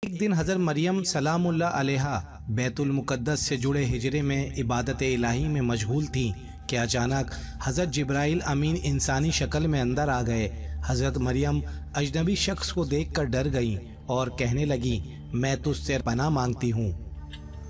ایک دن حضرت مریم سلام اللہ علیہا بیت المقدس سے جڑے ہجرے میں عبادت الہی میں مشغول تھیں کہ اچانک حضرت جبرائیل امین انسانی شکل میں اندر آ گئے۔ حضرت مریم اجنبی شخص کو دیکھ کر ڈر گئیں اور کہنے لگی، میں تجھ سے پناہ مانگتی ہوں۔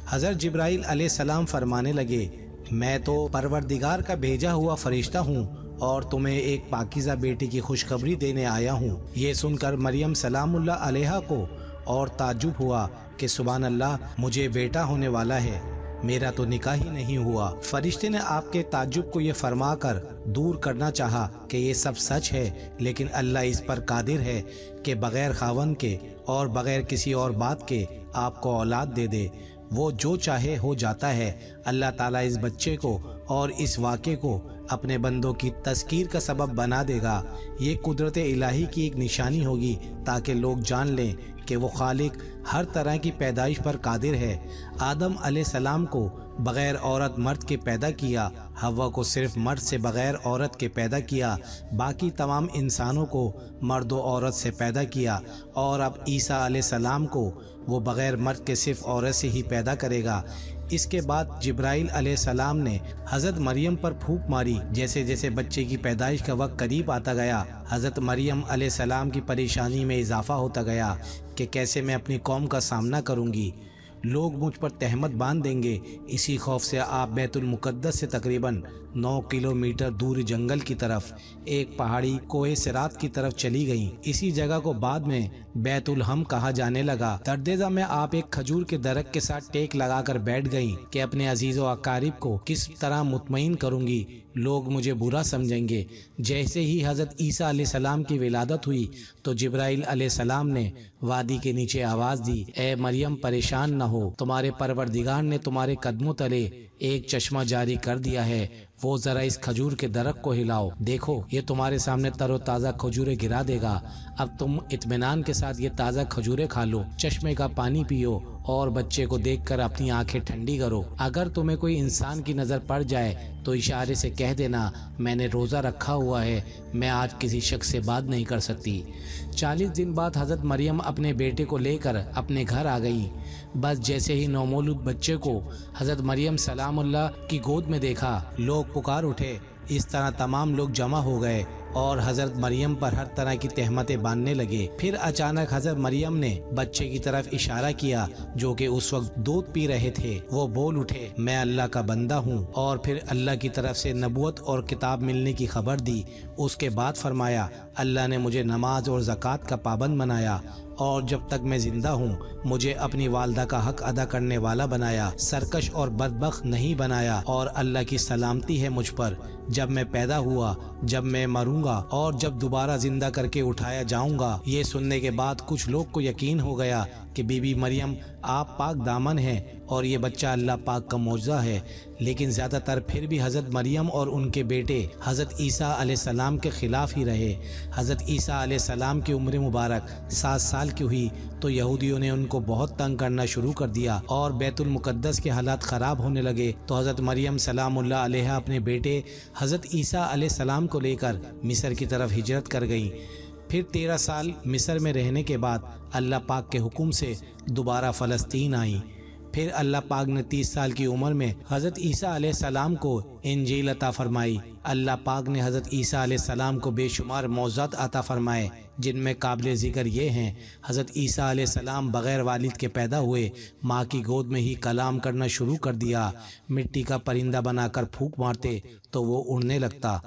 حضرت جبرائیل علیہ السلام فرمانے لگے، میں تو پروردگار کا بھیجا ہوا فرشتہ ہوں اور تمہیں ایک پاکیزہ بیٹی کی خوشخبری دینے آیا ہوں۔ یہ سن کر مریم سلام اللہ علیہا کو اور تعجب ہوا کہ سبحان اللہ، مجھے بیٹا ہونے والا ہے، میرا تو نکاح ہی نہیں ہوا۔ فرشتے نے آپ کے تعجب کو یہ فرما کر دور کرنا چاہا کہ یہ سب سچ ہے، لیکن اللہ اس پر قادر ہے کہ بغیر خاوند کے اور بغیر کسی اور بات کے آپ کو اولاد دے دے۔ وہ جو چاہے ہو جاتا ہے۔ اللہ تعالیٰ اس بچے کو اور اس واقعے کو اپنے بندوں کی تذکیر کا سبب بنا دے گا۔ یہ قدرت الہی کی ایک نشانی ہوگی تاکہ لوگ جان لیں کہ وہ خالق ہر طرح کی پیدائش پر قادر ہے۔ آدم علیہ السلام کو بغیر عورت مرد کے پیدا کیا، حوا کو صرف مرد سے بغیر عورت کے پیدا کیا، باقی تمام انسانوں کو مرد و عورت سے پیدا کیا، اور اب عیسیٰ علیہ السلام کو وہ بغیر مرد کے صرف عورت سے ہی پیدا کرے گا۔ اس کے بعد جبرائیل علیہ السلام نے حضرت مریم پر پھونک ماری۔ جیسے جیسے بچے کی پیدائش کا وقت قریب آتا گیا، حضرت مریم علیہ السلام کی پریشانی میں اضافہ ہوتا گیا کہ کیسے میں اپنی قوم کا سامنا کروں گی، لوگ مجھ پر تہمت باندھ دیں گے۔ اسی خوف سے آپ بیت المقدس سے تقریباً 9 کلومیٹر دور جنگل کی طرف ایک پہاڑی کوہ صراط کی طرف چلی گئیں۔ اسی جگہ کو بعد میں بیت الحم کہا جانے لگا۔ دردیزہ میں آپ ایک کھجور کے درخت کے ساتھ ٹیک لگا کر بیٹھ گئیں کہ اپنے عزیز و اقارب کو کس طرح مطمئن کروں گی، لوگ مجھے برا سمجھیں گے۔ جیسے ہی حضرت عیسیٰ علیہ السلام کی ولادت ہوئی تو جبرائیل علیہ السلام نے وادی کے نیچے آواز دی، اے مریم پریشان نہ ہو، تمہارے پروردگار نے تمہارے قدموں تلے ایک چشمہ جاری کر دیا ہے، وہ ذرا اس کھجور کے درخت کو ہلاؤ، دیکھو یہ تمہارے سامنے تر و تازہ کھجوریں گرا دے گا۔ اب تم اطمینان کے ساتھ یہ تازہ کھجوریں کھا لو، چشمے کا پانی پیو اور بچے کو دیکھ کر اپنی آنکھیں ٹھنڈی کرو۔ اگر تمہیں کوئی انسان کی نظر پڑ جائے تو اشارے سے کہہ دینا، میں نے روزہ رکھا ہوا ہے، میں آج کسی شخص سے بات نہیں کر سکتی۔ 40 دن بعد حضرت مریم اپنے بیٹے کو لے کر اپنے گھر آ گئی۔ بس جیسے ہی نومولود بچے کو حضرت مریم سلام اللہ کی گود میں دیکھا، لوگ پکار اٹھے۔ اس طرح تمام لوگ جمع ہو گئے اور حضرت مریم پر ہر طرح کی تہمتیں باندھنے لگے۔ پھر اچانک حضرت مریم نے بچے کی طرف اشارہ کیا جو کہ اس وقت دودھ پی رہے تھے۔ وہ بول اٹھے، میں اللہ کا بندہ ہوں، اور پھر اللہ کی طرف سے نبوت اور کتاب ملنے کی خبر دی۔ اس کے بعد فرمایا، اللہ نے مجھے نماز اور زکوٰۃ کا پابند بنایا، اور جب تک میں زندہ ہوں مجھے اپنی والدہ کا حق ادا کرنے والا بنایا، سرکش اور بدبخت نہیں بنایا، اور اللہ کی سلامتی ہے مجھ پر، جب میں پیدا ہوا، جب میں مروں گا اور جب دوبارہ زندہ کر کے اٹھایا جاؤں گا۔ یہ سننے کے بعد کچھ لوگ کو یقین ہو گیا کہ بی بی مریم آپ پاک دامن ہیں اور یہ بچہ اللہ پاک کا معجزہ ہے، لیکن زیادہ تر پھر بھی حضرت مریم اور ان کے بیٹے حضرت عیسیٰ علیہ السلام کے خلاف ہی رہے۔ حضرت عیسیٰ علیہ السلام کی عمر مبارک 7 سال کی ہوئی تو یہودیوں نے ان کو بہت تنگ کرنا شروع کر دیا اور بیت المقدس کے حالات خراب ہونے لگے، تو حضرت مریم سلام اللہ علیہا اپنے بیٹے حضرت عیسیٰ علیہ السلام کو لے کر مصر کی طرف ہجرت کر گئیں۔ پھر 13 سال مصر میں رہنے کے بعد اللہ پاک کے حکم سے دوبارہ فلسطین آئیں۔ پھر اللہ پاک نے 30 سال کی عمر میں حضرت عیسیٰ علیہ السلام کو انجیل عطا فرمائی۔ اللہ پاک نے حضرت عیسیٰ علیہ السلام کو بے شمار معجزات عطا فرمائے، جن میں قابل ذکر یہ ہیں، حضرت عیسیٰ علیہ السلام بغیر والد کے پیدا ہوئے، ماں کی گود میں ہی کلام کرنا شروع کر دیا، مٹی کا پرندہ بنا کر پھونک مارتے تو وہ اڑنے لگتا،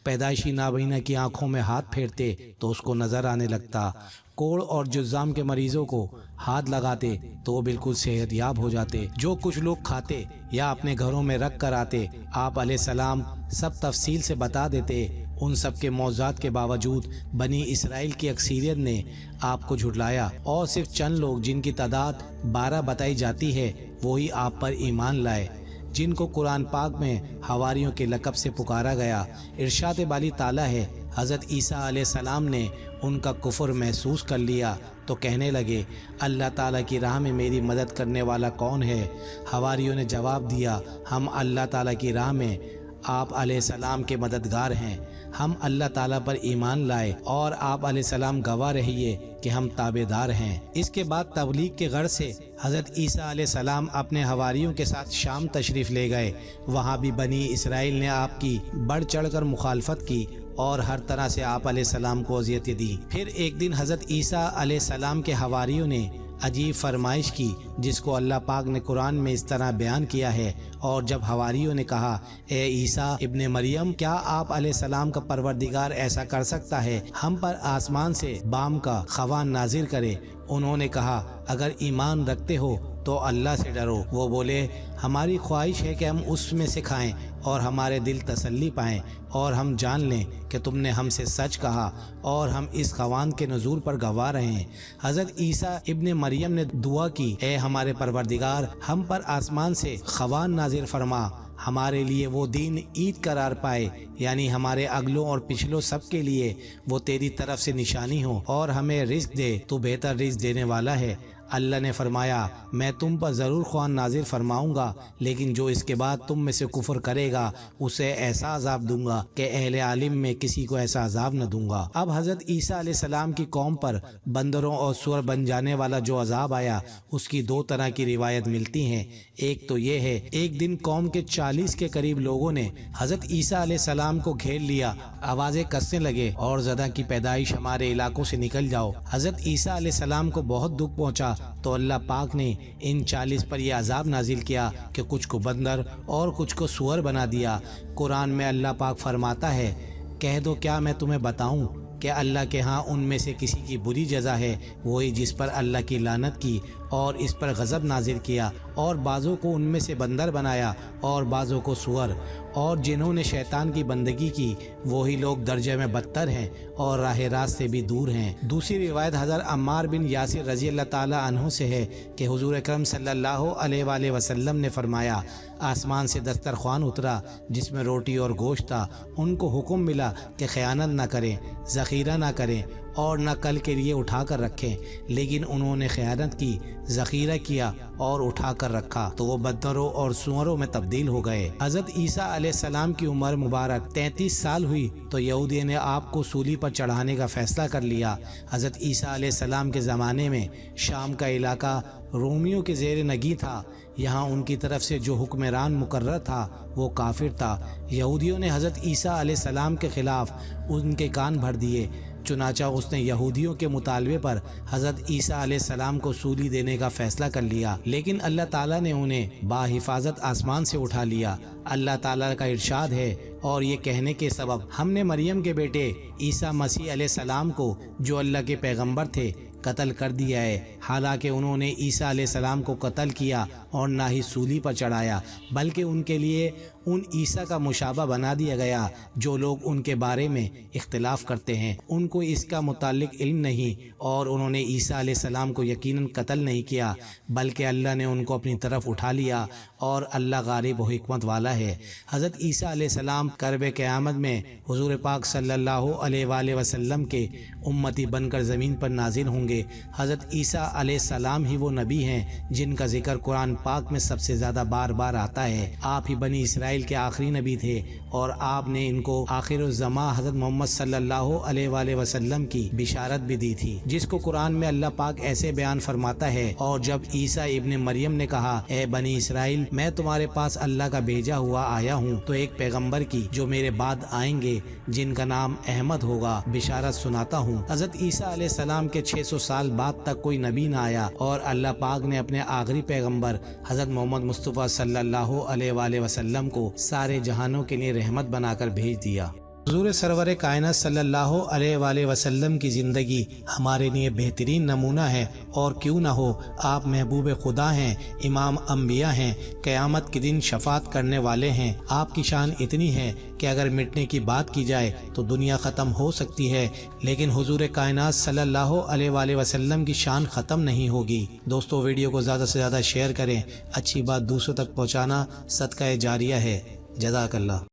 پیدائشی نابینا کی آنکھوں میں ہاتھ پھیرتے تو اس کو نظر آنے لگتا، کوڑ اور جذام کے مریضوں کو ہاتھ لگاتے تو وہ بالکل صحت یاب ہو جاتے، جو کچھ لوگ کھاتے یا اپنے گھروں میں رکھ کر آتے آپ علیہ السلام سب تفصیل سے بتا دیتے۔ ان سب کے معجزات کے باوجود بنی اسرائیل کی اکثریت نے آپ کو جھٹلایا، اور صرف چند لوگ جن کی تعداد 12 بتائی جاتی ہے وہی آپ پر ایمان لائے، جن کو قرآن پاک میں حواریوں کے لقب سے پکارا گیا۔ ارشاد باری تعالیٰ ہے، حضرت عیسیٰ علیہ السلام نے ان کا کفر محسوس کر لیا تو کہنے لگے، اللہ تعالیٰ کی راہ میں میری مدد کرنے والا کون ہے؟ حواریوں نے جواب دیا، ہم اللہ تعالیٰ کی راہ میں آپ علیہ السلام کے مددگار ہیں، ہم اللہ تعالیٰ پر ایمان لائے اور آپ علیہ السلام گواہ رہیے کہ ہم تابعدار ہیں۔ اس کے بعد تبلیغ کے غرض سے حضرت عیسیٰ علیہ السلام اپنے حواریوں کے ساتھ شام تشریف لے گئے۔ وہاں بھی بنی اسرائیل نے آپ کی بڑھ چڑھ کر مخالفت کی اور ہر طرح سے آپ علیہ السلام کو اذیتیں دی۔ پھر ایک دن حضرت عیسیٰ علیہ السلام کے حواریوں نے عجیب فرمائش کی، جس کو اللہ پاک نے قرآن میں اس طرح بیان کیا ہے۔ اور جب حواریوں نے کہا، اے عیسیٰ ابن مریم، کیا آپ علیہ السلام کا پروردگار ایسا کر سکتا ہے ہم پر آسمان سے بام کا خوان نازل کرے؟ انہوں نے کہا، اگر ایمان رکھتے ہو تو اللہ سے ڈرو۔ وہ بولے، ہماری خواہش ہے کہ ہم اس میں سے کھائیں اور ہمارے دل تسلی پائیں اور ہم جان لیں کہ تم نے ہم سے سچ کہا اور ہم اس خوان کے نزول پر گواہ رہے ہیں۔ حضرت عیسیٰ ابن مریم نے دعا کی، اے ہمارے پروردگار، ہم پر آسمان سے خوان نازل فرما، ہمارے لیے وہ دین عید قرار پائے، یعنی ہمارے اگلوں اور پچھلوں سب کے لیے وہ تیری طرف سے نشانی ہو، اور ہمیں رزق دے، تو بہتر رزق دینے والا ہے۔ اللہ نے فرمایا، میں تم پر ضرور خوان نازل فرماؤں گا، لیکن جو اس کے بعد تم میں سے کفر کرے گا اسے ایسا عذاب دوں گا کہ اہل عالم میں کسی کو ایسا عذاب نہ دوں گا۔ اب حضرت عیسیٰ علیہ السلام کی قوم پر بندروں اور سور بن جانے والا جو عذاب آیا، اس کی دو طرح کی روایت ملتی ہیں۔ ایک تو یہ ہے، ایک دن قوم کے 40 کے قریب لوگوں نے حضرت عیسیٰ علیہ السلام کو گھیر لیا، آوازیں کسنے لگے، اور زدہ کی پیدائش ہمارے علاقوں سے نکل جاؤ۔ حضرت عیسیٰ علیہ السلام کو بہت دکھ پہنچا تو اللہ پاک نے ان 40 پر یہ عذاب نازل کیا کہ کچھ کو بندر اور کچھ کو سور بنا دیا۔ قرآن میں اللہ پاک فرماتا ہے، کہہ دو کیا میں تمہیں بتاؤں کہ اللہ کے ہاں ان میں سے کسی کی بری جزا ہے، وہی جس پر اللہ کی لعنت کی اور اس پر غضب نازل کیا، اور بعضوں کو ان میں سے بندر بنایا اور بعضوں کو سور، اور جنہوں نے شیطان کی بندگی کی وہی لوگ درجے میں بدتر ہیں اور راہ راست سے بھی دور ہیں۔ دوسری روایت حضرت عمار بن یاسر رضی اللہ تعالی عنہ سے ہے کہ حضور اکرم صلی اللہ علیہ وآلہ وسلم نے فرمایا، آسمان سے دسترخوان اترا جس میں روٹی اور گوشت تھا، ان کو حکم ملا کہ خیانت نہ کریں، ذخیرہ نہ کریں اور نہ کل کے لیے اٹھا کر رکھیں، لیکن انہوں نے خیانت کی، ذخیرہ کیا اور اٹھا کر رکھا تو وہ بندروں اور سوروں میں تبدیل ہو گئے۔ حضرت عیسیٰ علیہ السلام کی عمر مبارک 33 سال ہوئی تو یہودی نے آپ کو سولی پر چڑھانے کا فیصلہ کر لیا۔ حضرت عیسیٰ علیہ السلام کے زمانے میں شام کا علاقہ رومیوں کے زیر نگی تھا، یہاں ان کی طرف سے جو حکمران مقرر تھا وہ کافر تھا۔ یہودیوں نے حضرت عیسیٰ علیہ السلام کے خلاف ان کے کان بھر دیے، چنانچہ اس نے یہودیوں کے مطالبے پر حضرت عیسیٰ علیہ السلام کو سولی دینے کا فیصلہ کر لیا، لیکن اللہ تعالیٰ نے انہیں باحفاظت آسمان سے اٹھا لیا۔ اللہ تعالیٰ کا ارشاد ہے، اور یہ کہنے کے سبب ہم نے مریم کے بیٹے عیسیٰ مسیح علیہ السلام کو جو اللہ کے پیغمبر تھے قتل کر دیا ہے، حالانکہ انہوں نے عیسیٰ علیہ السلام کو قتل کیا اور نہ ہی سولی پر چڑھایا، بلکہ ان کے لیے ان عیسیٰ کا مشابہ بنا دیا گیا جو لوگ ان کے بارے میں اختلاف کرتے ہیں۔ ان کو اس کا متعلق علم نہیں اور انہوں نے عیسیٰ علیہ السلام کو یقیناً قتل نہیں کیا، بلکہ اللہ نے ان کو اپنی طرف اٹھا لیا، اور اللہ غالب و حکمت والا ہے۔ حضرت عیسیٰ علیہ السلام کرب قیامت میں حضور پاک صلی اللہ علیہ وآلہ وسلم کے امتی بن کر زمین پر نازل ہوں گے۔ حضرت عیسیٰ علیہ السلام ہی وہ نبی ہیں جن کا ذکر قرآن پاک میں سب سے زیادہ بار بار آتا ہے۔ آپ ہی بنی اسرائیل کے آخری نبی تھے، اور آپ نے ان کو آخر الزماں حضرت محمد صلی اللہ علیہ وآلہ وسلم کی بشارت بھی دی تھی، جس کو قرآن میں اللہ پاک ایسے بیان فرماتا ہے، اور جب عیسیٰ ابن مریم نے کہا، اے بنی اسرائیل، میں تمہارے پاس اللہ کا بھیجا ہوا آیا ہوں، تو ایک پیغمبر کی جو میرے بعد آئیں گے جن کا نام احمد ہوگا بشارت سناتا ہوں۔ حضرت عیسیٰ علیہ السلام کے 600 سال بعد تک کوئی نبی نہ آیا، اور اللہ پاک نے اپنے آخری پیغمبر حضرت محمد مصطفیٰ صلی اللہ علیہ وآلہ وسلم کو سارے جہانوں کے لیے رحمت بنا کر بھیج دیا۔ حضور سرور کائنات صلی اللہ علیہ وآلہ وسلم کی زندگی ہمارے لیے بہترین نمونہ ہے، اور کیوں نہ ہو، آپ محبوب خدا ہیں، امام انبیاء ہیں، قیامت کے دن شفاعت کرنے والے ہیں۔ آپ کی شان اتنی ہے کہ اگر مٹنے کی بات کی جائے تو دنیا ختم ہو سکتی ہے، لیکن حضور کائنات صلی اللہ علیہ وآلہ وسلم کی شان ختم نہیں ہوگی۔ دوستو، ویڈیو کو زیادہ سے زیادہ شیئر کریں، اچھی بات دوسروں تک پہنچانا صدقہ جاریہ ہے۔ جزاک اللہ۔